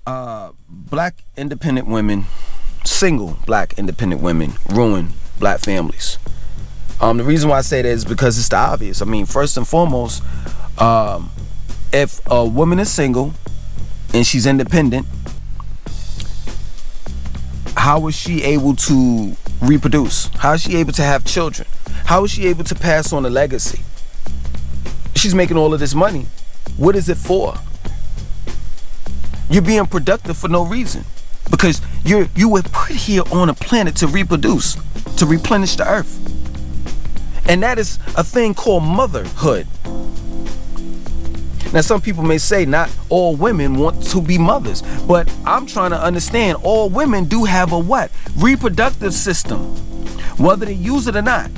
Black independent women, single black independent women, ruin black families. The reason why I say that is because it's the obvious. I mean, first and foremost, if a woman is single and she's independent, how is she able to reproduce? How is she able to have children? How is she able to pass on a legacy? She's making all of this money. What is it for? You're being productive for no reason, because you were put here on a planet to reproduce, to replenish the earth. And that is a thing called motherhood. Now, some people may say not all women want to be mothers, but I'm trying to understand all women do have a what? Reproductive system, whether they use it or not.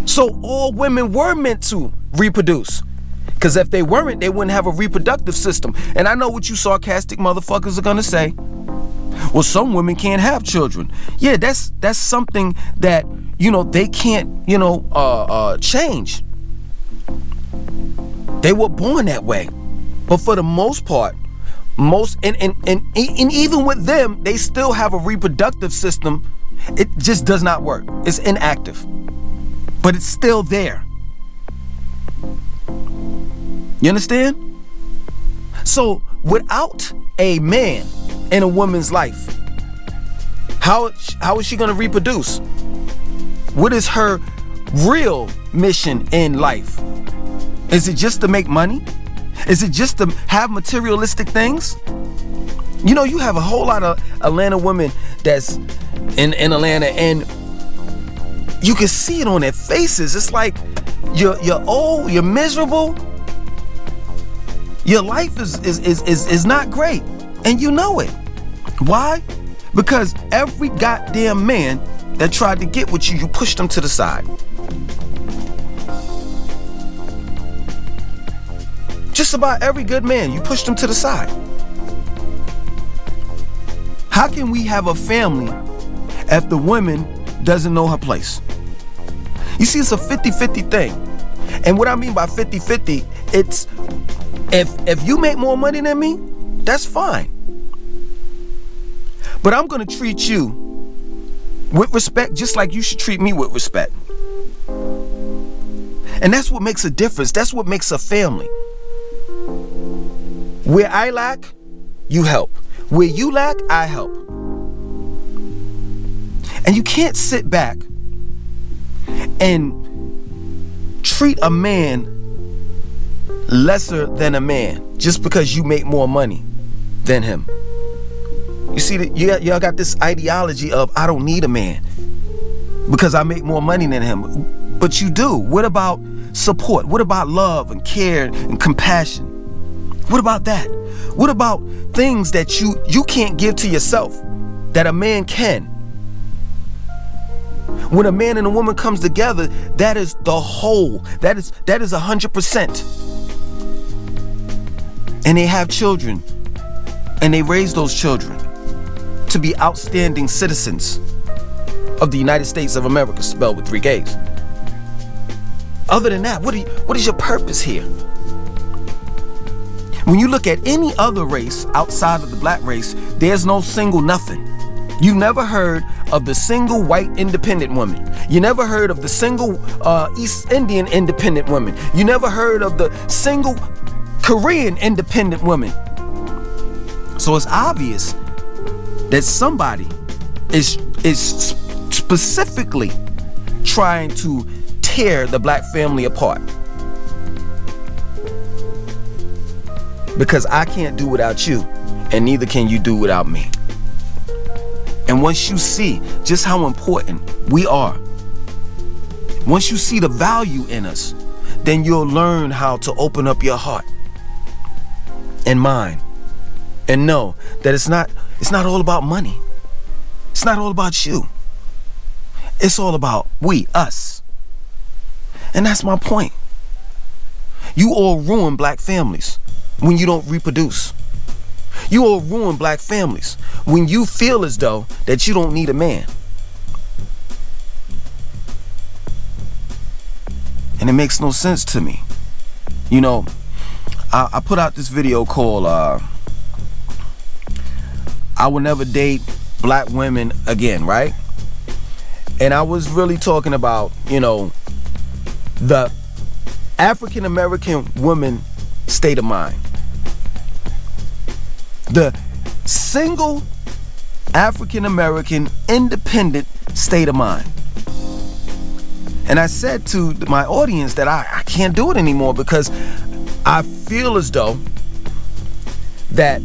So all women were meant to reproduce. Because if they weren't, they wouldn't have a reproductive system. And I know what you sarcastic motherfuckers are gonna say. Well, some women can't have children. Yeah, that's something that, they can't, change. They were born that way. But for the most part, and even with them, they still have a reproductive system. It just does not work. It's inactive. But it's still there. You understand? So without a man in a woman's life, how is she going to reproduce? What is her real mission in life? Is it just to make money? Is it just to have materialistic things? You have a whole lot of Atlanta women that's in Atlanta, and you can see it on their faces. It's like you're old, you're miserable. Your life is not great, and you know it. Why? Because every goddamn man that tried to get with you, you pushed them to the side. Just about every good man, you pushed them to the side. How can we have a family if the woman doesn't know her place? You see, it's a 50-50 thing. And what I mean by 50-50, it's if you make more money than me, that's fine. But I'm gonna treat you with respect, just like you should treat me with respect. And that's what makes a difference. That's what makes a family. Where I lack, you help. Where you lack, I help. And you can't sit back and treat a man lesser than a man just because you make more money than him. You see that y'all got this ideology of I don't need a man because I make more money than him. But you do. What about support? What about love and care and compassion? What about that? What about things that you can't give to yourself that a man can? When a man and a woman comes together, that is the whole. That is 100%. And they have children, and they raise those children to be outstanding citizens of the United States of America, spelled with 3 Ks. Other than that, what is your purpose here? When you look at any other race outside of the black race, there's no single nothing. You never heard of the single white independent woman. You never heard of the single East Indian independent woman. You never heard of the single Korean independent woman. So it's obvious that somebody is specifically trying to tear the black family apart. Because I can't do without you, and neither can you do without me. And once you see just how important we are, once you see the value in us, then you'll learn how to open up your heart and mind and know that it's not all about money. It's not all about you. It's all about we, us. And that's my point. You all ruin black families when you don't reproduce. You all ruin black families when you feel as though that you don't need a man. And it makes no sense to me. I put out this video called I Will Never Date Black Women Again, right? And I was really talking about, you know, the African American woman state of mind. The single African American independent state of mind. And I said to my audience that I can't do it anymore because I feel as though that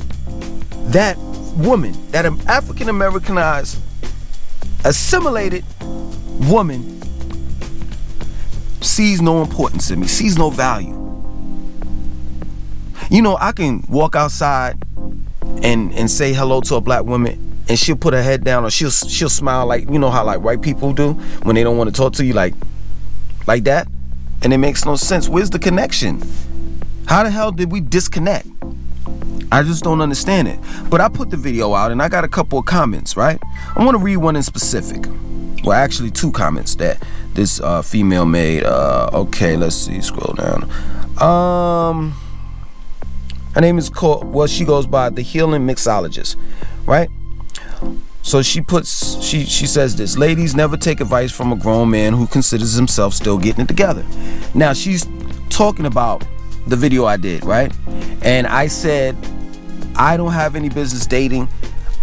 woman, that African Americanized, assimilated woman sees no importance in me, sees no value. You know, I can walk outside and say hello to a black woman and she'll put her head down or she'll smile, like, you know how like white people do when they don't want to talk to you, like that, and it makes no sense. Where's the connection? How the hell did we disconnect? I just don't understand it. But I put the video out and I got a couple of comments, right? I want to read one in specific. Well, actually 2 comments that this female made. Okay, let's see, scroll down. Her name is called, well, she goes by the Healing Mixologist, right? So she says this: ladies, never take advice from a grown man who considers himself still getting it together. Now she's talking about the video I did, right? And I said, I don't have any business dating.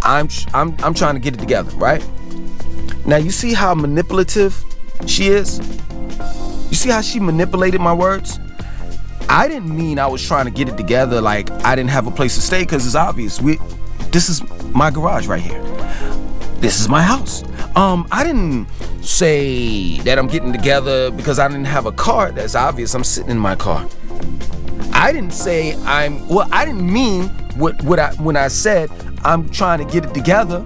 I'm trying to get it together, right? Now you see how manipulative she is? You see how she manipulated my words? I didn't mean I was trying to get it together like I didn't have a place to stay, because it's obvious. This is my garage right here. This is my house. I didn't say that I'm getting together because I didn't have a car. That's obvious. I'm sitting in my car. I didn't say I didn't mean when I said I'm trying to get it together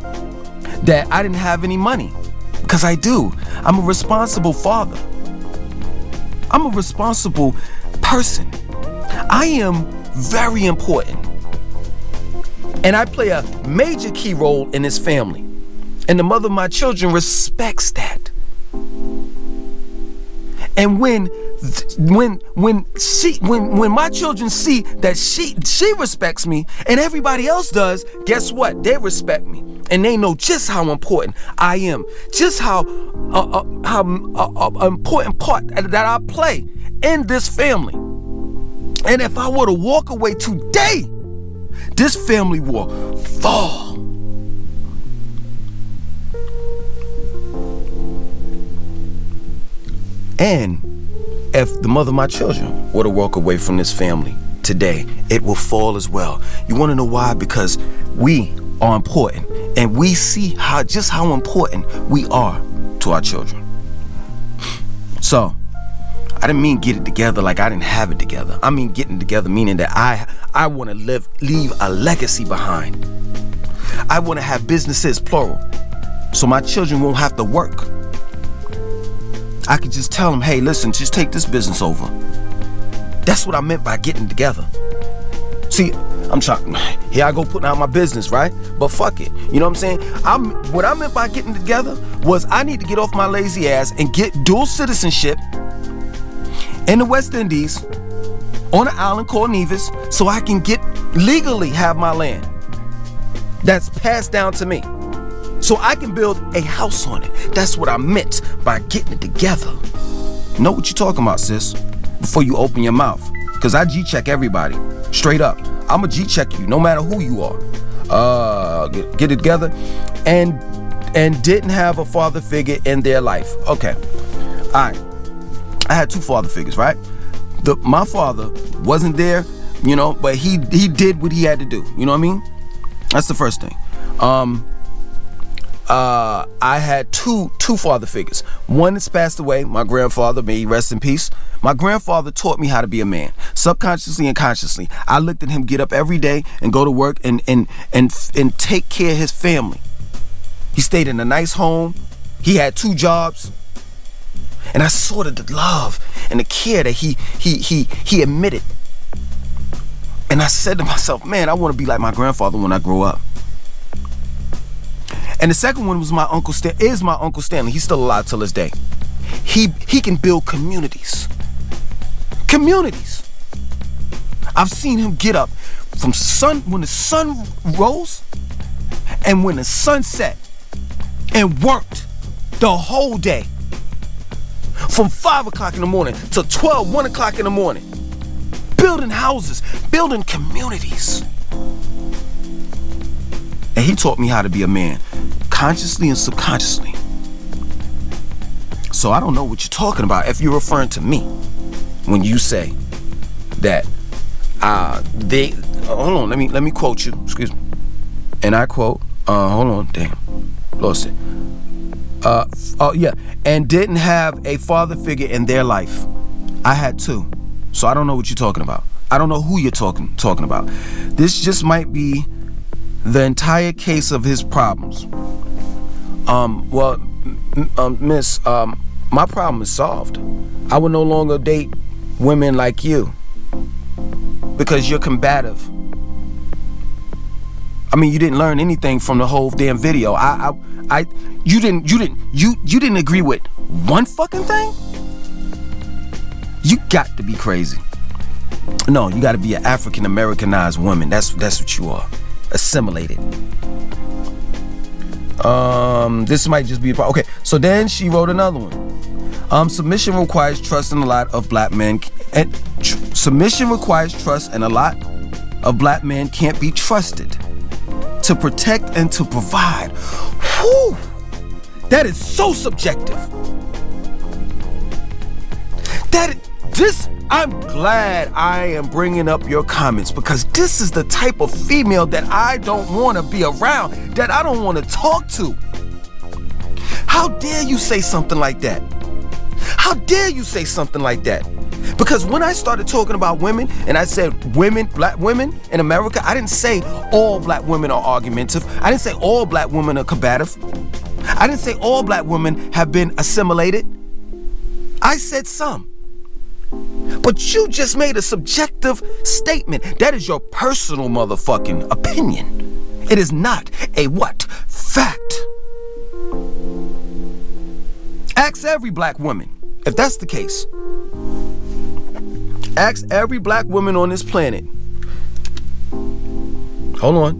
that I didn't have any money, because I do. I'm a responsible father. I'm a responsible person. I am very important. And I play a major key role in this family. And the mother of my children respects that. And when my children see that she respects me and everybody else does, guess what? They respect me. And they know just how important I am. Just how important part that I play in this family. And if I were to walk away today, this family will fall. And if the mother of my children were to walk away from this family today, it will fall as well. You want to know why? Because we are important, and we see just how important we are to our children. So I didn't mean get it together like I didn't have it together. I mean getting together meaning that I want to leave a legacy behind. I want to have businesses, plural, so my children won't have to work. I could just tell them, hey, listen, just take this business over. That's what I meant by getting together. See, I'm trying, here I go putting out my business, right? But fuck it, you know what I'm saying? What I meant by getting together was I need to get off my lazy ass and get dual citizenship in the West Indies on an island called Nevis, so I can legally have my land that's passed down to me, so I can build a house on it. That's what I meant by getting it together. Know what you're talking about, sis, before you open your mouth, because I G-check everybody, straight up. I'm a G-check you, no matter who you are. Get it together, and didn't have a father figure in their life. Okay, all right. I had 2 father figures, right? My father wasn't there, you know, but he did what he had to do. You know what I mean? That's the first thing. I had two father figures. One that's passed away, my grandfather, may he rest in peace. My grandfather taught me how to be a man, subconsciously and consciously. I looked at him get up every day and go to work and take care of his family. He stayed in a nice home. He had 2 jobs. And I saw the love and the care that he admitted. And I said to myself, man, I want to be like my grandfather when I grow up. And the second one was my Uncle Stanley. He's still alive till this day. He can build communities. Communities. I've seen him get up from when the sun rose and when the sun set and worked the whole day. From 5 o'clock in the morning to 1 o'clock in the morning. Building houses, building communities. And he taught me how to be a man, consciously and subconsciously. So I don't know what you're talking about if you're referring to me when you say that hold on, let me quote you, excuse me. And I quote, hold on, damn, lost it. And didn't have a father figure in their life. I had two. So I don't know what you're talking about. I don't know who you're talking about. This just might be the entire case of his problems. Miss, my problem is solved. I will no longer date women like you because you're combative. I mean, you didn't learn anything from the whole damn video. You didn't agree with one fucking thing? You got to be crazy. No, you got to be an African Americanized woman. That's what you are. Assimilated. This might just be a problem. Okay, so then she wrote another one. Submission requires trust, and a lot of black men. Submission requires trust, and a lot of black men can't be trusted to protect and to provide. Whew, that is so subjective. I'm glad I am bringing up your comments because this is the type of female that I don't want to be around, that I don't want to talk to. How dare you say something like that? How dare you say something like that? Because when I started talking about women and I said women, black women in America, I didn't say all black women are argumentative. I didn't say all black women are combative. I didn't say all black women have been assimilated. I said some. But you just made a subjective statement. That is your personal motherfucking opinion. It is not a what? Fact. Ask every black woman, if that's the case. Ask every black woman on this planet. Hold on.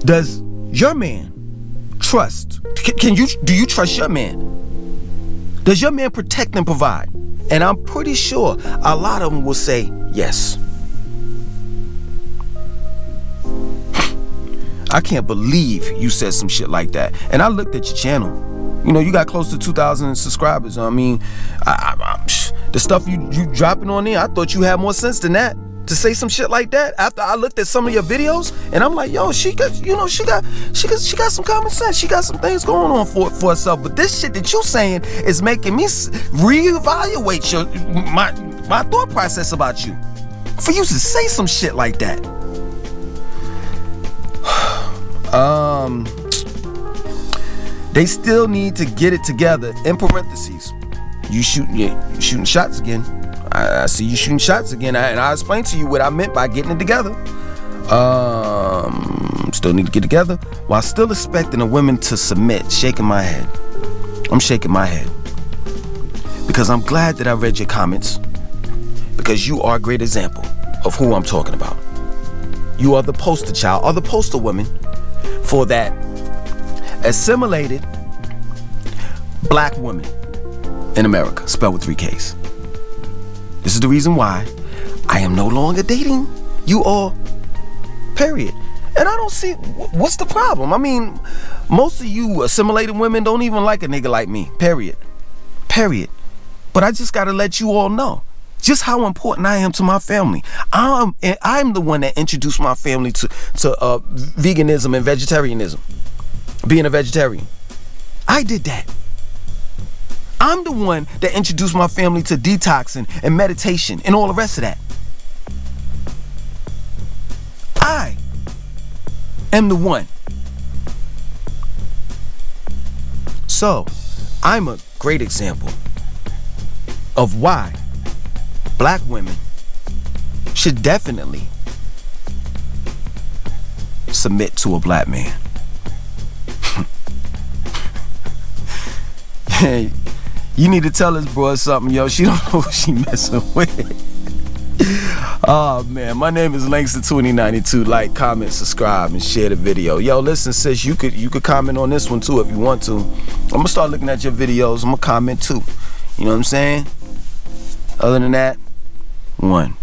Does your man trust? Do you trust your man? Does your man protect and provide? And I'm pretty sure a lot of them will say yes. I can't believe you said some shit like that. And I looked at your channel. You know, you got close to 2,000 subscribers. I mean, the stuff you dropping on there, I thought you had more sense than that to say some shit like that. After I looked at some of your videos, and I'm like, yo, she got some common sense. She got some things going on for herself. But this shit that you saying is making me reevaluate my thought process about you. For you to say some shit like that. They still need to get it together. In parentheses, you shooting shots again. I see you shooting shots again, and I'll explain to you what I meant by getting it together. Still need to get together while still expecting the women to submit. Shaking my head. I'm shaking my head because I'm glad that I read your comments, because you are a great example of who I'm talking about. You are the poster child or the poster woman for that assimilated black woman in America, spelled with 3 Ks. This is the reason why I am no longer dating you all, period. And I don't see what's the problem. I mean, most of you assimilated women don't even like a nigga like me, period. But I just gotta let you all know just how important I am to my family. I'm the one that introduced my family to veganism and vegetarianism, being a vegetarian. I did that. I'm the one that introduced my family to detoxing and meditation and all the rest of that. I am the one. So, I'm a great example of why black women should definitely submit to a black man. You need to tell this bro something, yo. She don't know who she messing with. Oh man, my name is Langston2092. Like, comment, subscribe, and share the video. Yo, listen, sis, you could comment on this one too if you want to. I'm gonna start looking at your videos. I'm gonna comment too. You know what I'm saying? Other than that, one.